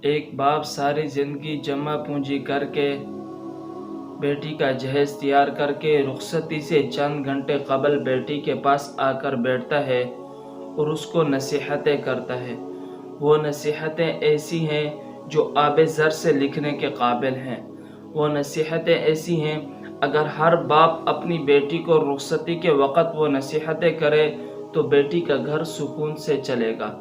ایک باپ ساری زندگی جمع پونجی کر کے بیٹی کا جہیز تیار کر کے رخصتی سے چند گھنٹے قبل بیٹی کے پاس آ کر بیٹھتا ہے اور اس کو نصیحتیں کرتا ہے۔ وہ نصیحتیں ایسی ہیں جو آب زر سے لکھنے کے قابل ہیں۔ وہ نصیحتیں ایسی ہیں اگر ہر باپ اپنی بیٹی کو رخصتی کے وقت وہ نصیحتیں کرے تو بیٹی کا گھر سکون سے چلے گا۔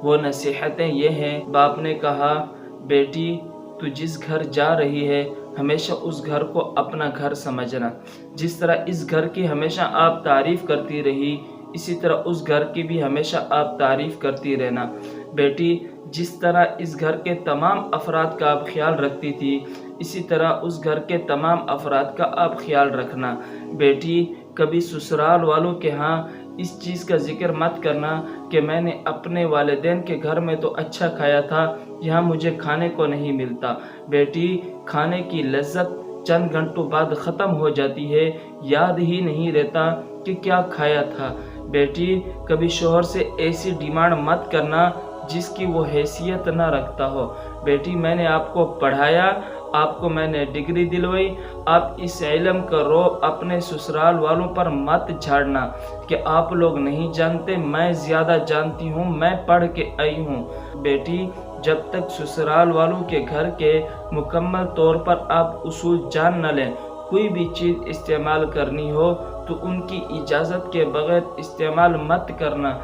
وہ نصیحتیں یہ ہیں، باپ نے کہا، بیٹی تو جس گھر جا رہی ہے ہمیشہ اس گھر کو اپنا گھر سمجھنا۔ جس طرح اس گھر کی ہمیشہ آپ تعریف کرتی رہی اسی طرح اس گھر کی بھی ہمیشہ آپ تعریف کرتی رہنا۔ بیٹی جس طرح اس گھر کے تمام افراد کا آپ خیال رکھتی تھی اسی طرح اس گھر کے تمام افراد کا آپ خیال رکھنا۔ بیٹی کبھی سسرال والوں کے ہاں اس چیز کا ذکر مت کرنا کہ میں نے اپنے والدین کے گھر میں تو اچھا کھایا تھا، یہاں مجھے کھانے کو نہیں ملتا۔ بیٹی کھانے کی لذت چند گھنٹوں بعد ختم ہو جاتی ہے، یاد ہی نہیں رہتا کہ کیا کھایا تھا۔ بیٹی کبھی شوہر سے ایسی ڈیمانڈ مت کرنا جس کی وہ حیثیت نہ رکھتا ہو۔ بیٹی میں نے آپ کو پڑھایا، آپ کو میں نے ڈگری دلوائی، آپ اس علم کا روب اپنے سسرال والوں پر مت جھاڑنا کہ آپ لوگ نہیں جانتے، میں زیادہ جانتی ہوں، میں پڑھ کے آئی ہوں۔ بیٹی جب تک سسرال والوں کے گھر کے مکمل طور پر آپ اصول جان نہ لیں، کوئی بھی چیز استعمال کرنی ہو تو ان کی اجازت کے بغیر استعمال مت کرنا۔